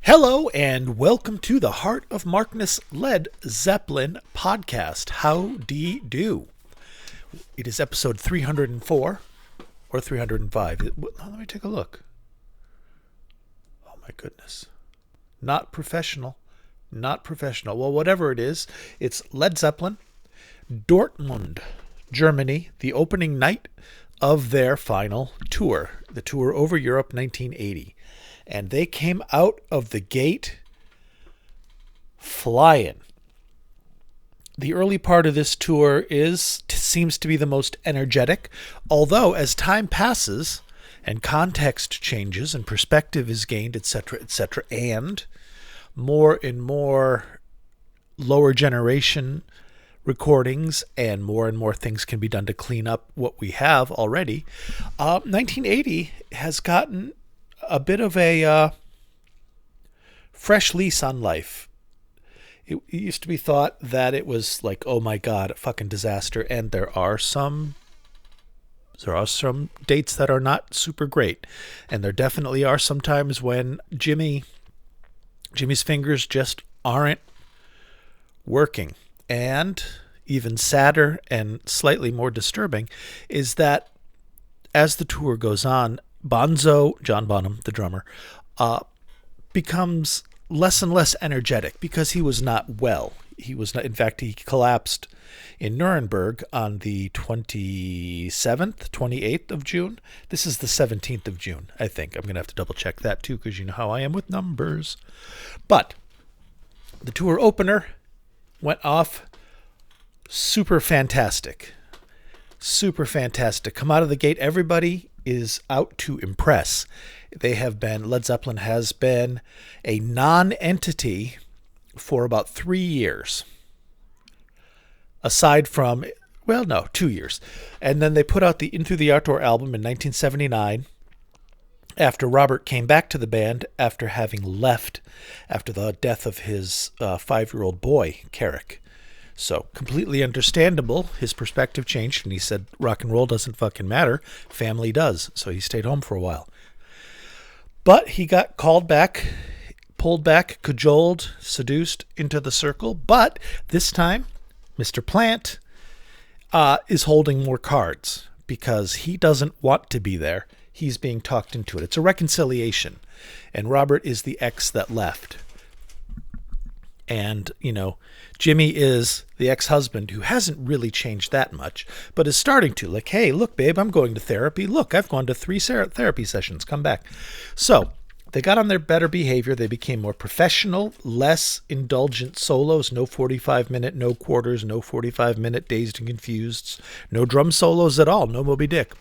Hello and welcome to the Heart of Markness Led Zeppelin podcast. Howdy do. It is episode 304 or 305. Let me take a look. Oh my goodness. Not professional. Well, whatever it is, it's Led Zeppelin Dortmund, Germany, the opening night of their final tour, the tour over Europe 1980. And they came out of the gate flying. The early part of this tour seems to be the most energetic, although as time passes and context changes and perspective is gained, etc., and more lower generation recordings and more things can be done to clean up what we have already, 1980 has gotten a bit of a fresh lease on life. It used to be thought that it was like, oh my God, a fucking disaster. And there are some dates that are not super great. And there definitely are some times when Jimmy's fingers just aren't working. And even sadder and slightly more disturbing is that as the tour goes on, Bonzo, John Bonham, the drummer, becomes less and less energetic because he was not well. In fact, he collapsed in Nuremberg on the 28th of June. This is the 17th of June, I think. I'm going to have to double check that too because you know how I am with numbers. But the tour opener went off super fantastic. Come out of the gate, everybody is out to impress. Led Zeppelin has been a non-entity for about 3 years. Aside from, 2 years. And then they put out the Into the Outdoor album in 1979 after Robert came back to the band after having left after the death of his 5-year-old boy, Carrick. So completely understandable. His perspective changed and he said, rock and roll doesn't fucking matter. Family does. So he stayed home for a while. But he got pulled back, cajoled, seduced into the circle. But this time, Mr. Plant is holding more cards because he doesn't want to be there. He's being talked into it. It's a reconciliation. And Robert is the ex that left. And, Jimmy is the ex-husband who hasn't really changed that much, but is starting to. Like, hey, look, babe, I'm going to therapy. Look, I've gone to 3 therapy sessions. Come back. So they got on their better behavior. They became more professional, less indulgent solos. No 45-minute, no quarters, no 45-minute dazed and confused. No drum solos at all. No Moby Dick.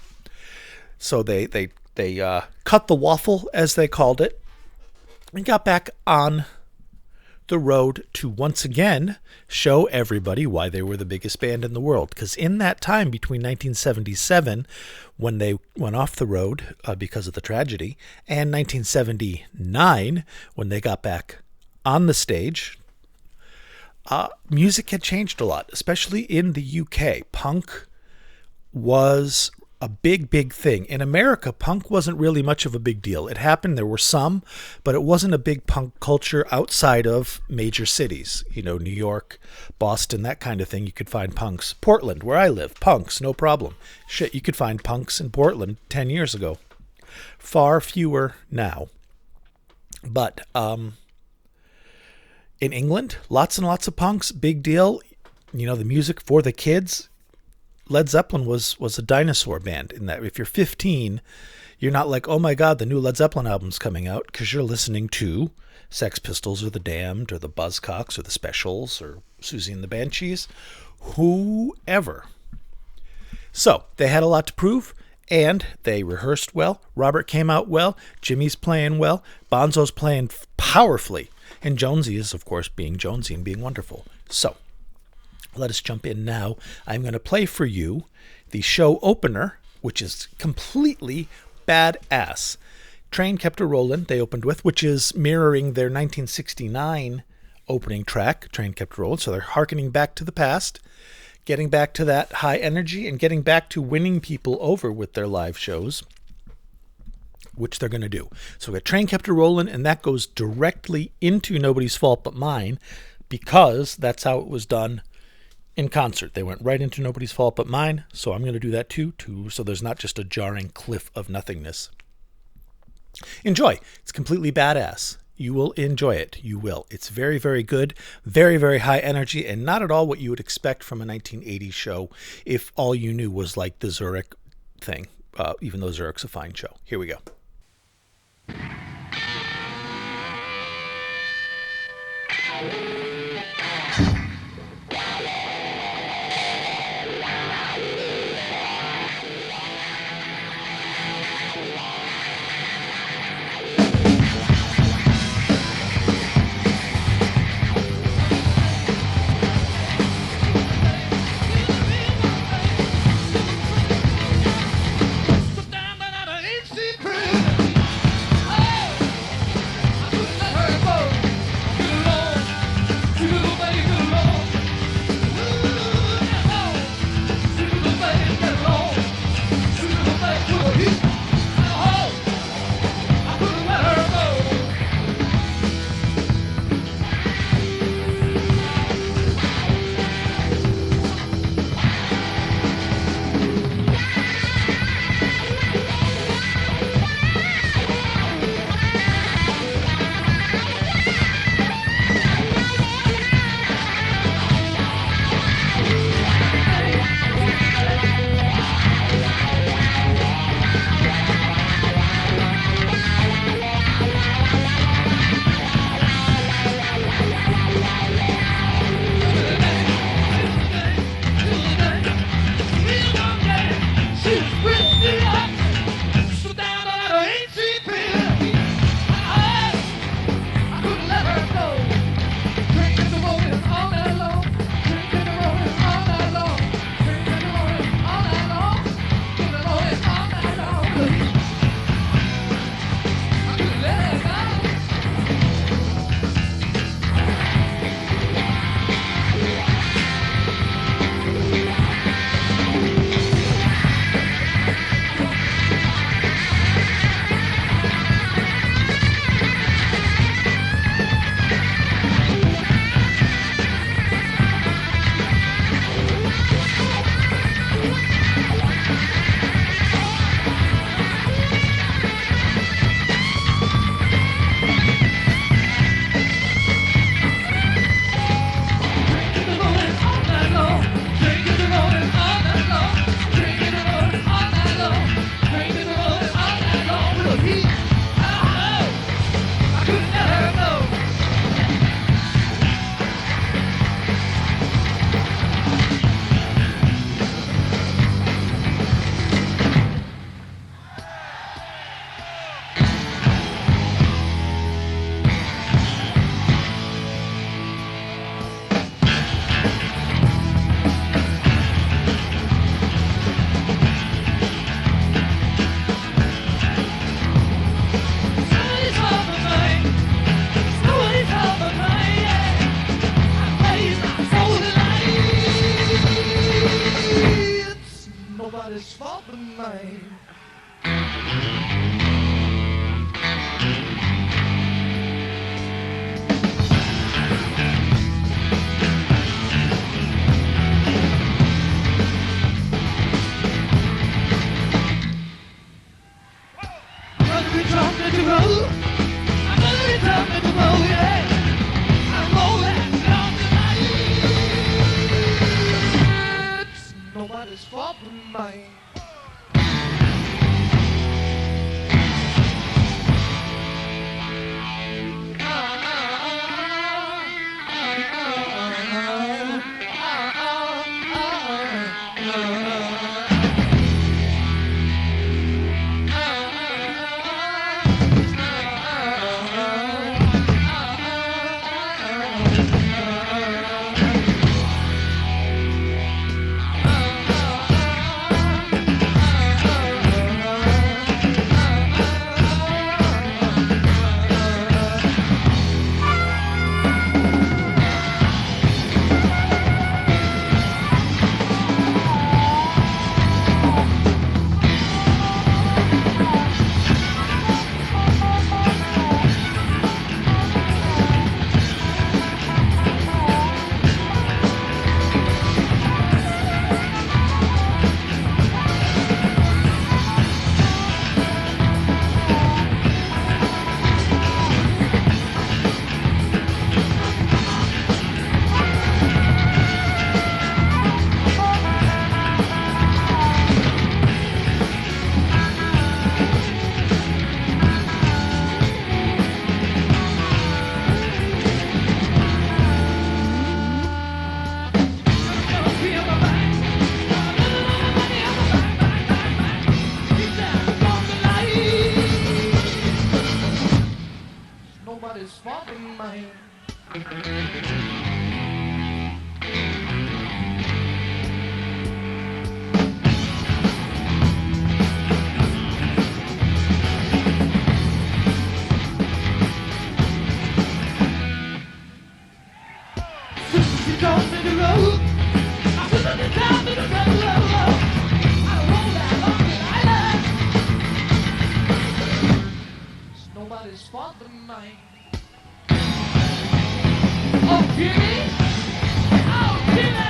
So they cut the waffle, as they called it, and got back on the road to once again show everybody why they were the biggest band in the world. Because in that time between 1977, when they went off the road because of the tragedy, and 1979, when they got back on the stage, music had changed a lot, especially in the UK. Punk was a big thing. In America, punk wasn't really much of a big deal. It happened, there were some, but it wasn't a big punk culture outside of major cities. New York, Boston, that kind of thing. You could find punks. Portland, where I live, punks, no problem. Shit, you could find punks in Portland 10 years ago. Far fewer now. But in England, lots and lots of punks, big deal. The music for the kids. Led Zeppelin was a dinosaur band in that if you're 15, you're not like, oh my God, the new Led Zeppelin album's coming out, because you're listening to Sex Pistols or The Damned or the Buzzcocks or the Specials or Susie and the Banshees, whoever. So they had a lot to prove and they rehearsed well. Robert came out well. Jimmy's playing well. Bonzo's playing powerfully. And Jonesy is, of course, being Jonesy and being wonderful. So let us jump in now. I'm going to play for you the show opener, which is completely badass. Train Kept A Rollin, they opened with, which is mirroring their 1969 opening track, Train Kept A Rollin. So they're hearkening back to the past, getting back to that high energy, and getting back to winning people over with their live shows. which they're going to do. So we got Train Kept A Rollin, and that goes directly into Nobody's Fault But Mine, because that's how it was done in concert. They went right into Nobody's Fault But Mine, so I'm going to do that too, so there's not just a jarring cliff of nothingness. Enjoy. It's completely badass. You will enjoy it. You will. It's very, very good, very, very high energy, and not at all what you would expect from a 1980s show if all you knew was like the Zurich thing, even though Zurich's a fine show. Here we go. Nobody's fault but mine. She comes in the road. I put on the top of the road. I don't want that long and I it's nobody's fault but mine. Oh, Jimmy! Oh, Jimmy!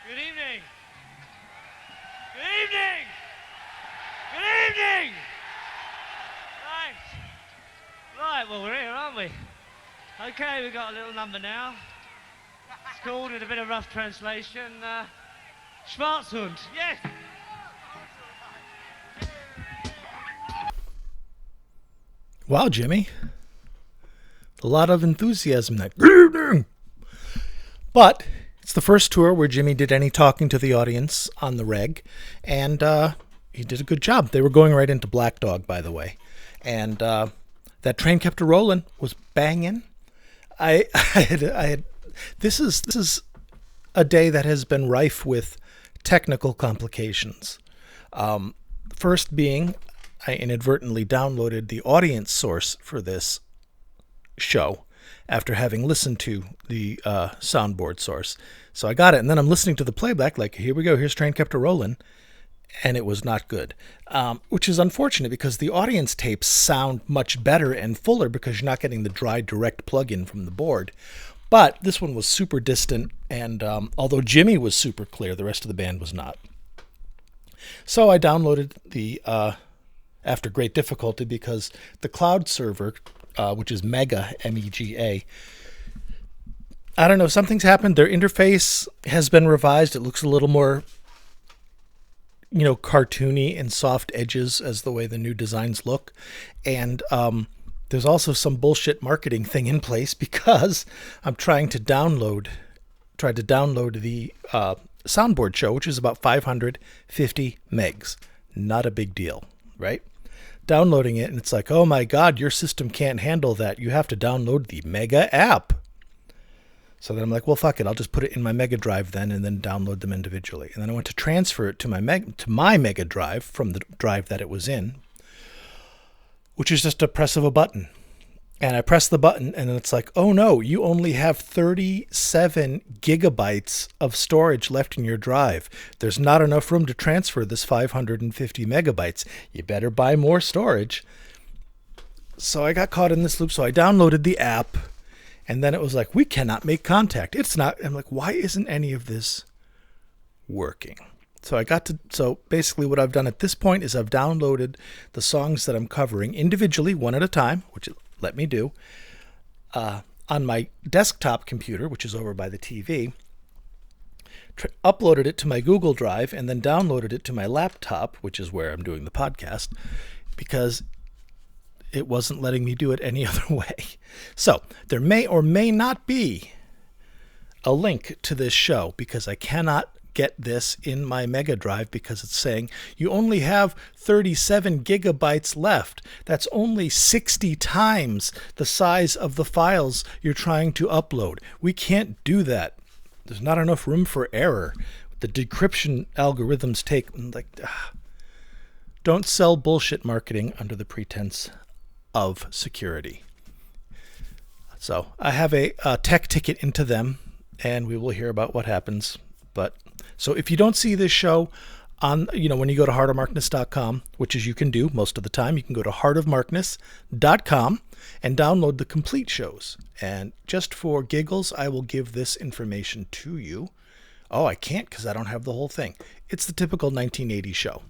Good evening. Good evening. Good evening. Right, well, we're here, aren't we? Okay, we've got a little number now. It's called, in a bit of rough translation, Schwarzhund. Yes. Wow, Jimmy. A lot of enthusiasm that. Good evening. But it's the first tour where Jimmy did any talking to the audience on the reg, and he did a good job. They were going right into Black Dog, by the way, and that Train Kept A Rollin was banging. I had this is a day that has been rife with technical complications. First being, I inadvertently downloaded the audience source for this show after having listened to the soundboard source. So I got it, and then I'm listening to the playback like, here we go, here's Train Kept A Rollin', and it was not good, which is unfortunate because the audience tapes sound much better and fuller because you're not getting the dry direct plug-in from the board. But this one was super distant, and although Jimmy was super clear, the rest of the band was not. So I downloaded the, after great difficulty, because the cloud server, which is Mega, M-E-G-A, I don't know, something's happened. Their interface has been revised. It looks a little more, cartoony and soft edges as the way the new designs look. And there's also some bullshit marketing thing in place because I'm tried to download the soundboard show, which is about 550 megs. Not a big deal, right? Downloading it, and it's like, oh my God, your system can't handle that. You have to download the Mega app. So then I'm like, well, fuck it. I'll just put it in my Mega Drive then, and then download them individually. And then I went to transfer it to my Mega Drive from the drive that it was in, which is just a press of a button. And I press the button, and then it's like, oh no, you only have 37 gigabytes of storage left in your drive. There's not enough room to transfer this 550 megabytes. You better buy more storage. So I got caught in this loop. So I downloaded the app, and then it was like, we cannot make contact. It's not. I'm like, why isn't any of this working? So basically what I've done at this point is I've downloaded the songs that I'm covering individually, one at a time, which it let me do. on my desktop computer, which is over by the TV, uploaded it to my Google Drive, and then downloaded it to my laptop, which is where I'm doing the podcast, because it wasn't letting me do it any other way. So there may or may not be a link to this show, because I cannot get this in my Mega Drive because it's saying you only have 37 gigabytes left. That's only 60 times the size of the files you're trying to upload. We can't do that. There's not enough room for error. The decryption algorithms take, don't sell bullshit marketing under the pretense of security. So I have a tech ticket into them, and we will hear about what happens. But so if you don't see this show on, when you go to heartofmarkness.com, which is you can do most of the time, you can go to heartofmarkness.com and download the complete shows. And just for giggles, I will give this information to you. Oh, I can't because I don't have the whole thing. It's the typical 1980 show.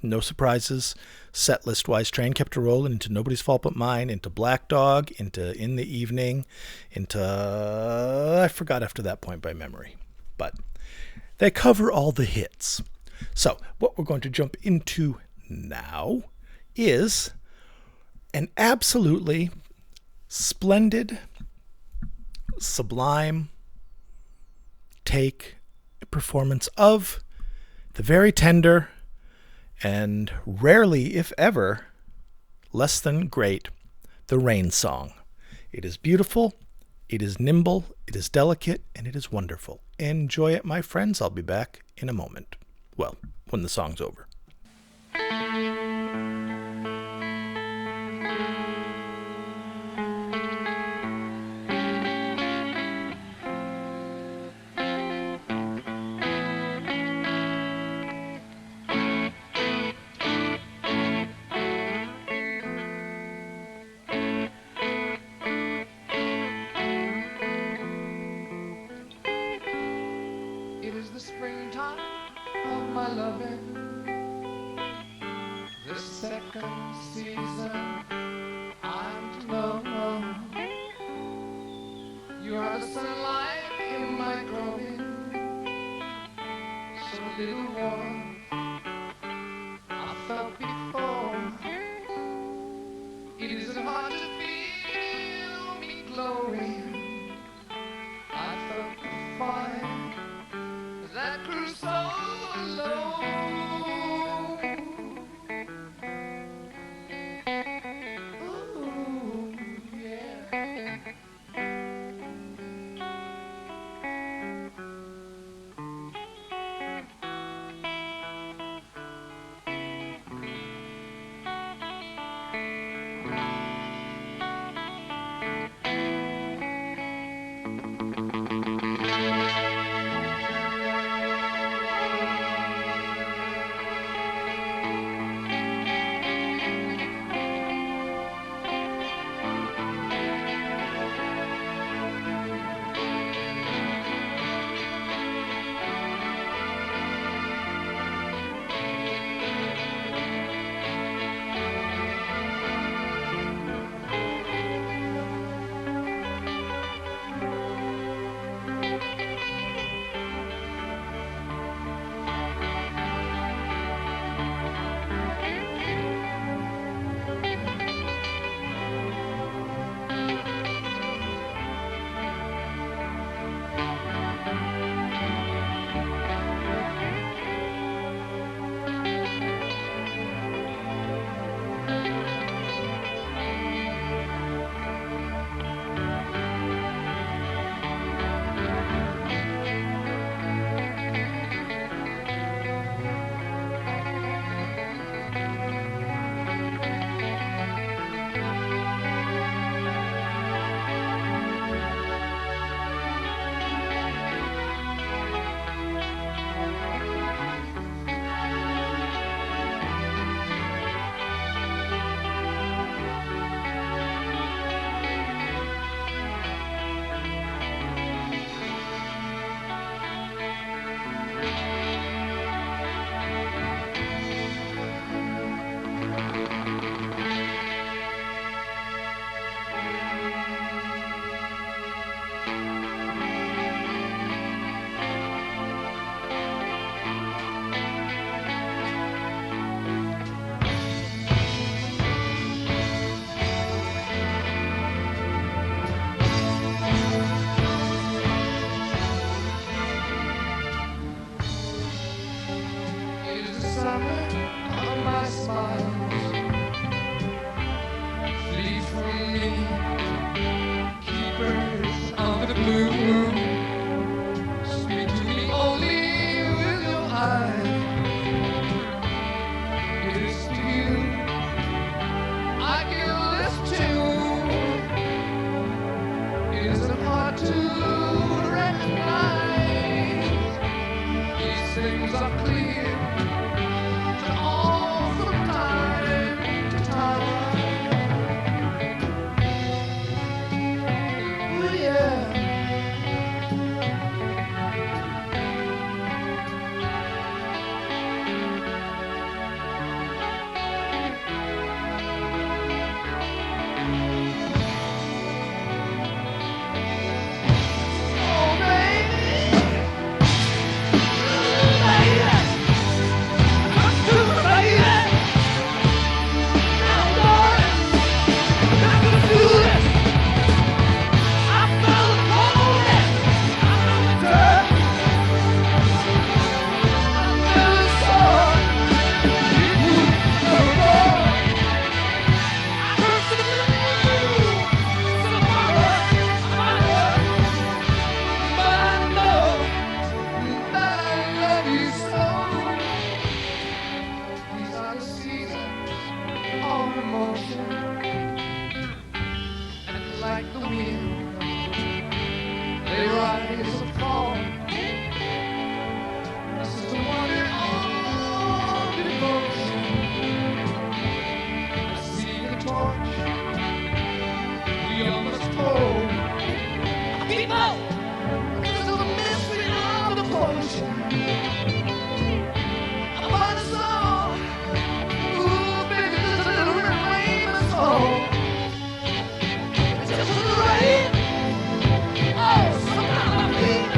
No surprises, set list wise. Train Kept A Rollin, into Nobody's Fault But Mine, into Black Dog, into In the Evening, into I forgot after that point by memory. But they cover all the hits. So what we're going to jump into now is an absolutely splendid, sublime take, performance of the very tender and rarely, if ever, less than great, The Rain Song. It is beautiful, it is nimble, it is delicate, and it is wonderful. Enjoy it, my friends. I'll be back in a moment. Well, when the song's over. It is the springtime of my loving, the second season I'm to know. You are the sunlight in my growing, so little warm I felt before. It isn't hard to feel me glowing. I felt the fire that grew so low. Ooh, yeah. summer on my smiles. Flee from me, keepers of the blue moon. Speak to me only with your eyes. It is to you I give this tune. It isn't hard to recognize. These things are clear to all from time to time. Ooh, yeah. Oh, baby. Like the wind, they rise and fall. This is the wonder of devotion. I see the torch we all must hold. People, this is the mystery of the potion. Upon us all, ooh, baby, this is a little famous hole. Just the rain. Oh, somehow I feel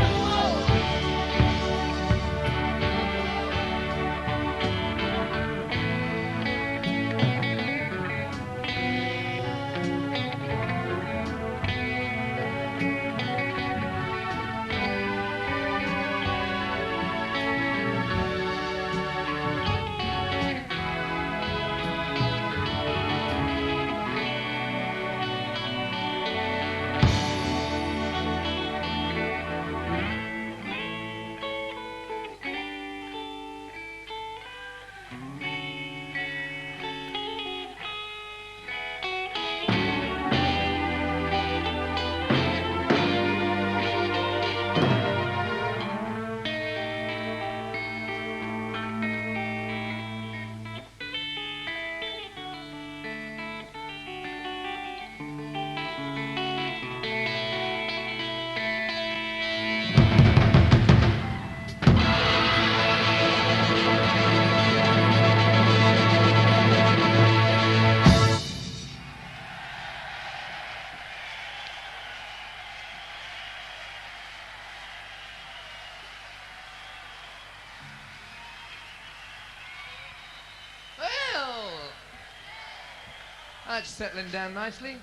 that's settling down nicely.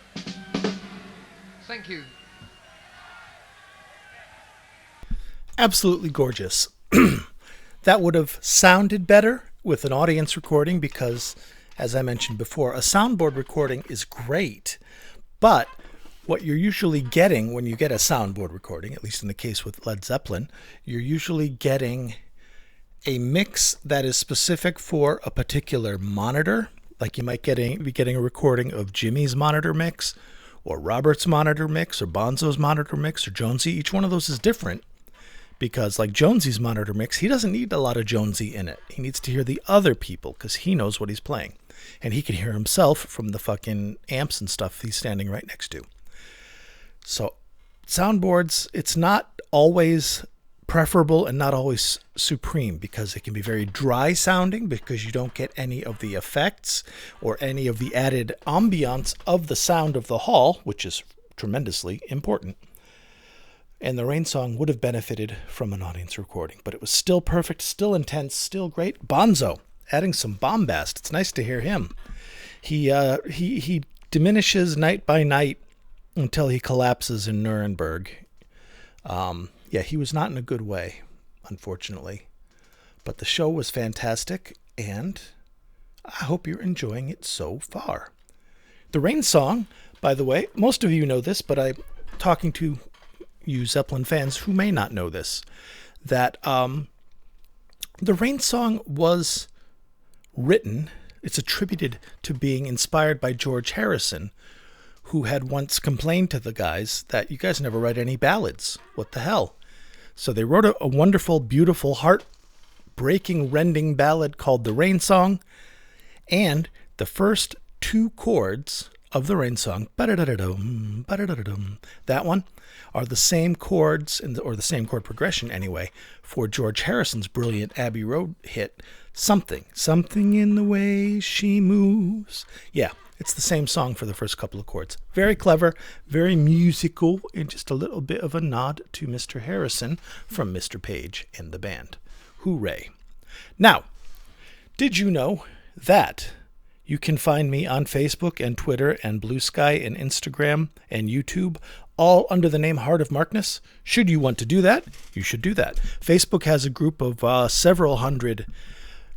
Thank you. Absolutely gorgeous. That would have sounded better with an audience recording because, as I mentioned before, a soundboard recording is great. But what you're usually getting when you get a soundboard recording, at least in the case with Led Zeppelin, you're usually getting a mix that is specific for a particular monitor. Like you might be getting a recording of Jimmy's monitor mix, or Robert's monitor mix, or Bonzo's monitor mix, or Jonesy. Each one of those is different because, like Jonesy's monitor mix, he doesn't need a lot of Jonesy in it. He needs to hear the other people because he knows what he's playing. And he can hear himself from the fucking amps and stuff he's standing right next to. So soundboards, it's not always preferable and not always supreme because it can be very dry sounding because you don't get any of the effects or any of the added ambiance of the sound of the hall, which is tremendously important. And the Rain Song would have benefited from an audience recording, but it was still perfect, still intense, still great. Bonzo, adding some bombast. It's nice to hear him. He diminishes night by night until he collapses in Nuremberg. Yeah, he was not in a good way, unfortunately. But the show was fantastic, and I hope you're enjoying it so far. The Rain song, by the way, most of you know this, but I'm talking to you Zeppelin fans who may not know this, that the Rain song was written, it's attributed to being inspired by George Harrison, who had once complained to the guys that you guys never write any ballads. What the hell? So they wrote a wonderful, beautiful, heart-breaking, rending ballad called The Rain Song, and the first two chords of the Rain song, ba-da-da-da-dum, ba-da-da-da-dum, that one, are the same chords, or the same chord progression anyway, for George Harrison's brilliant Abbey Road hit, Something. Something in the way she moves. Yeah, it's the same song for the first couple of chords. Very clever, very musical, and just a little bit of a nod to Mr. Harrison from Mr. Page and the band. Hooray. Now, did you know that you can find me on Facebook and Twitter and Blue Sky and Instagram and YouTube, all under the name Heart of Markness? Should you want to do that, you should do that. Facebook has a group of several hundred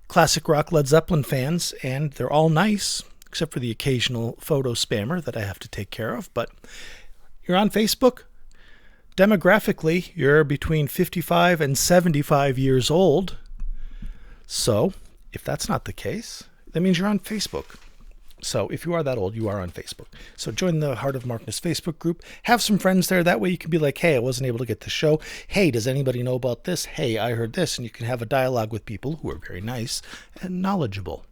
classic rock Led Zeppelin fans, and they're all nice, except for the occasional photo spammer that I have to take care of. But you're on Facebook. Demographically, you're between 55 and 75 years old. So, if that's not the case, that means you're on Facebook. So if you are that old, you are on Facebook. So join the Heart of Markness Facebook group. Have some friends there. That way you can be like, hey, I wasn't able to get the show. Hey, does anybody know about this? Hey, I heard this. And you can have a dialogue with people who are very nice and knowledgeable.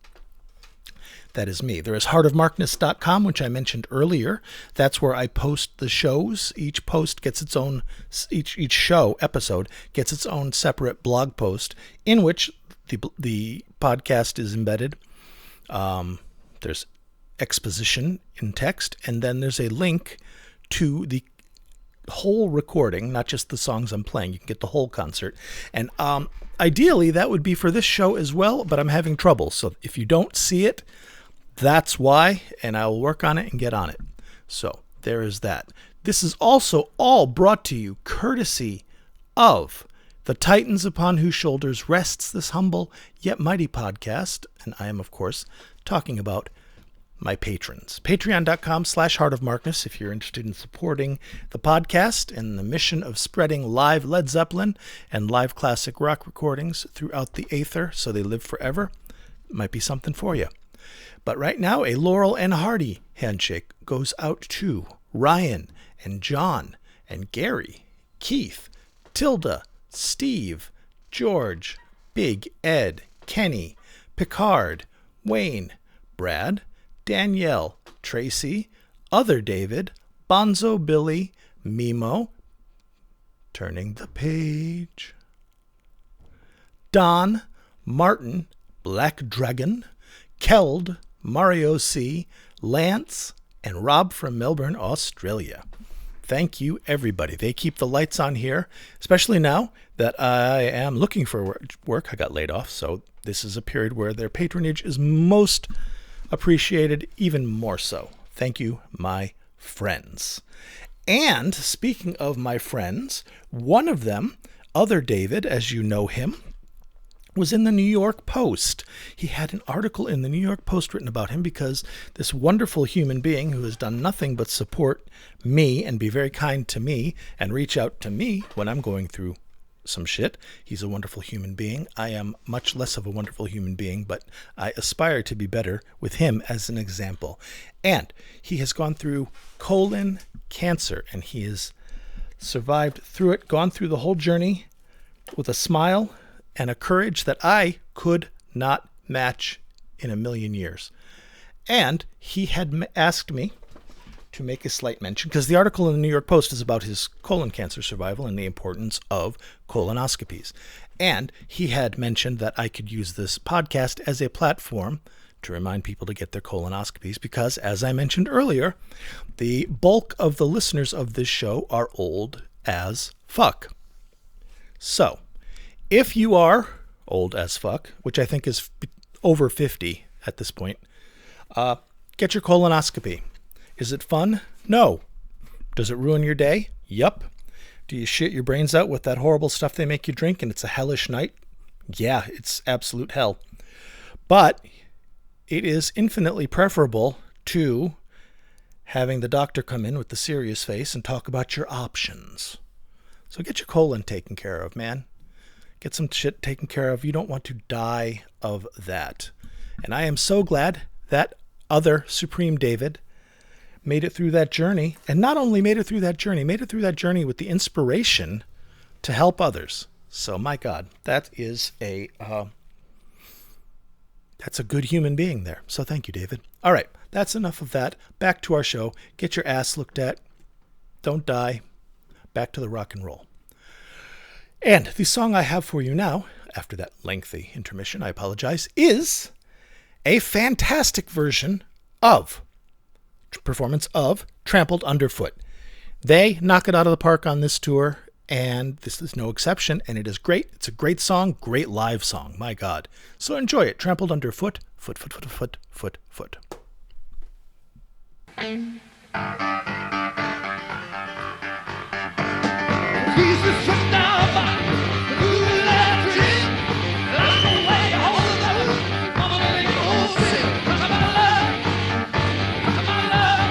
That is me. There is heartofmarkness.com, which I mentioned earlier. That's where I post the shows. Each post gets its own, each show episode gets its own separate blog post in which the podcast is embedded. There's exposition in text, and then there's a link to the whole recording, not just the songs I'm playing. You can get the whole concert. And ideally, that would be for this show as well, but I'm having trouble. So if you don't see it, that's why, and I will work on it and get on it. So there is that. This is also all brought to you courtesy of the Titans upon whose shoulders rests this humble yet mighty podcast. And I am, of course, talking about my patrons. Patreon.com/heartofmarkness if you're interested in supporting the podcast and the mission of spreading live Led Zeppelin and live classic rock recordings throughout the aether so they live forever. Might be something for you. But right now, a Laurel and Hardy handshake goes out to Ryan and John and Gary, Keith, Tilda, Steve, George, Big Ed, Kenny, Picard, Wayne, Brad, Danielle, Tracy, Other David, Bonzo Billy, Mimo, Turning the Page, Don, Martin, Black Dragon, Keld, Mario C., Lance, and Rob from Melbourne, Australia. Thank you, everybody. They keep the lights on here, especially now that I am looking for work. I got laid off, so this is a period where their patronage is most appreciated, even more so. Thank you, my friends. And speaking of my friends, one of them, Other David, as you know him, was in the New York Post. He had an article in the New York Post written about him because this wonderful human being who has done nothing but support me and be very kind to me and reach out to me when I'm going through some shit. He's a wonderful human being. I am much less of a wonderful human being, but I aspire to be better with him as an example. And he has gone through colon cancer, and he has survived through it, gone through the whole journey with a smile and a courage that I could not match in a million years. And he had asked me to make a slight mention, because the article in the New York Post is about his colon cancer survival and the importance of colonoscopies. And he had mentioned that I could use this podcast as a platform to remind people to get their colonoscopies, because, as I mentioned earlier, the bulk of the listeners of this show are old as fuck. So, if you are old as fuck, which I think is over 50 at this point, get your colonoscopy. Is it fun? No. Does it ruin your day? Yup. Do you shit your brains out with that horrible stuff they make you drink and it's a hellish night? Yeah, it's absolute hell. But it is infinitely preferable to having the doctor come in with the serious face and talk about your options. So get your colon taken care of, man. Get some shit taken care of. You don't want to die of that. And I am so glad that other Supreme David made it through that journey. And not only made it through that journey with the inspiration to help others. So, my God, that's a good human being there. So thank you, David. All right, that's enough of that. Back to our show. Get your ass looked at. Don't die. Back to the rock and roll. And the song I have for you now, after that lengthy intermission, I apologize, is a fantastic performance of Trampled Underfoot. They knock it out of the park on this tour, and this is no exception, and it is great. It's a great song, great live song, my God. So enjoy it. Trampled Underfoot, foot, foot, foot, foot, foot, foot. Jesus shut down by the good electric. Lost away all the love. Mama, let me go sick. Talk about love. Talk about love.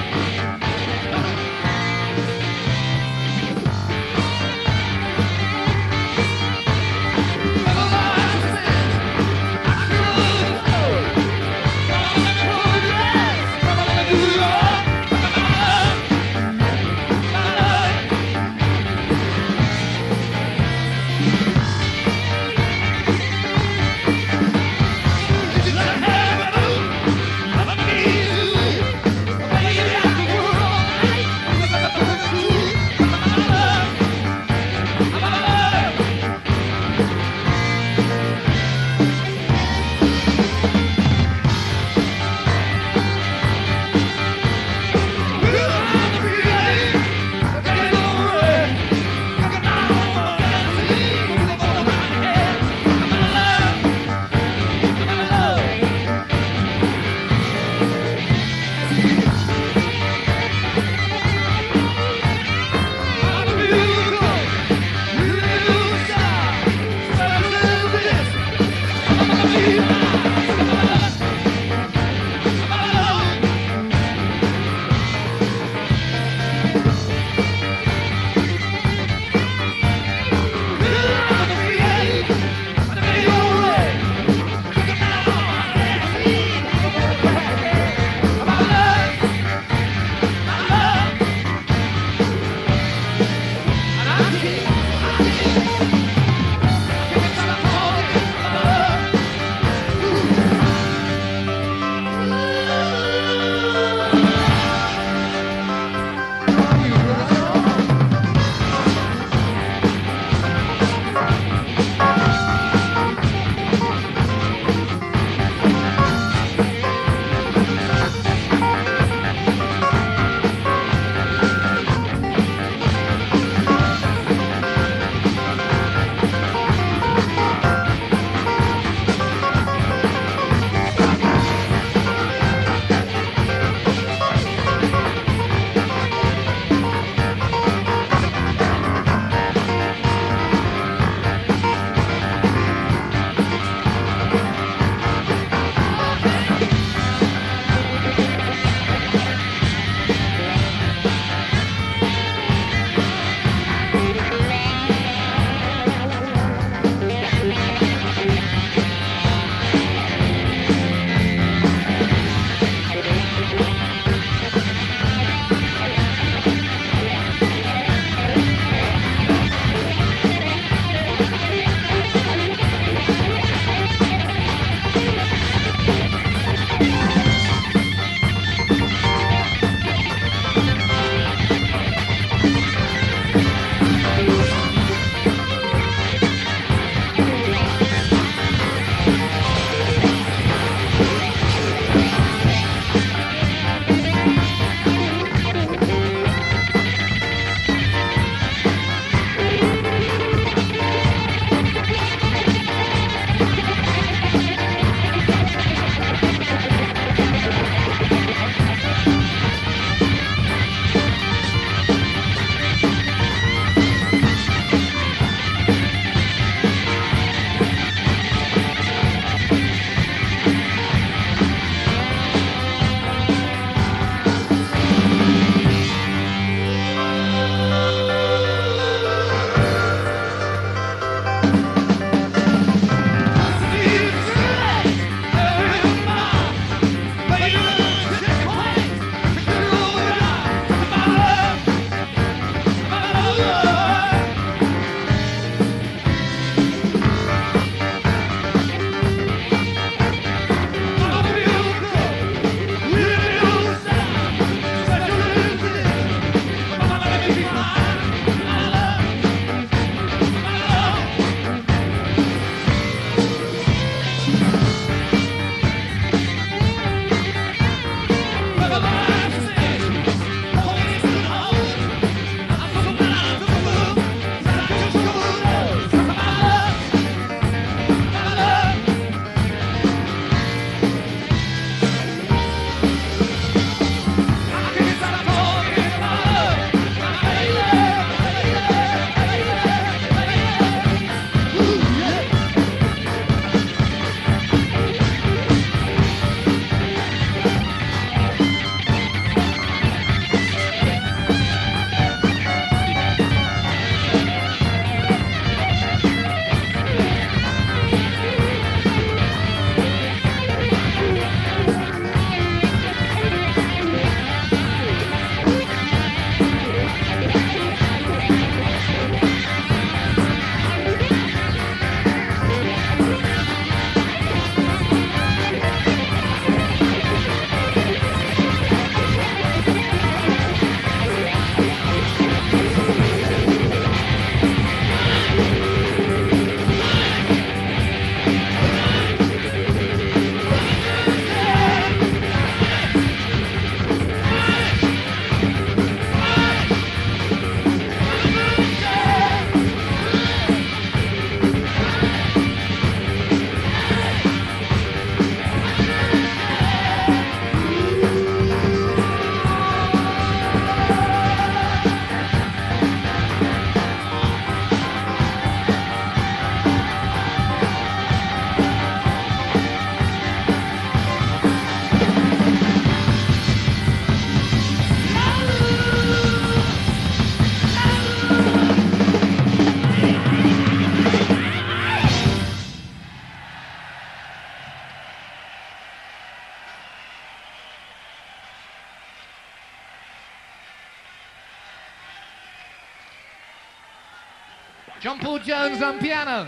John Paul Jones on piano.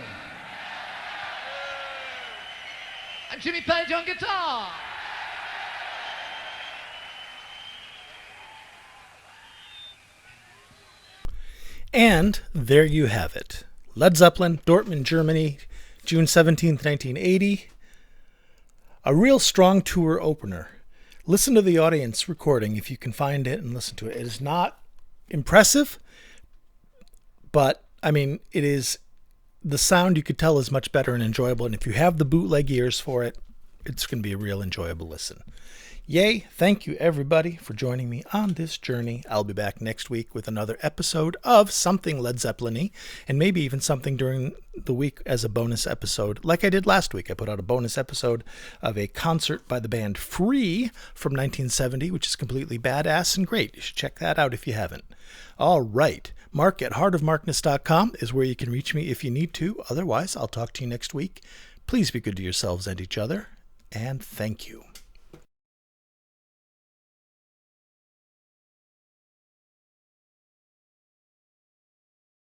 And Jimmy Page on guitar. And there you have it. Led Zeppelin, Dortmund, Germany, June 17th, 1980. A real strong tour opener. Listen to the audience recording if you can find it and listen to it. It is not impressive, but I mean, it is, the sound you could tell is much better and enjoyable. And if you have the bootleg ears for it, it's going to be a real enjoyable listen. Yay. Thank you everybody for joining me on this journey. I'll be back next week with another episode of something Led Zeppelin-y, and maybe even something during the week as a bonus episode. Like I did last week, I put out a bonus episode of a concert by the band Free from 1970, which is completely badass and great. You should check that out if you haven't. All right. Mark at heartofmarkness.com is where you can reach me if you need to. Otherwise, I'll talk to you next week. Please be good to yourselves and each other, and thank you.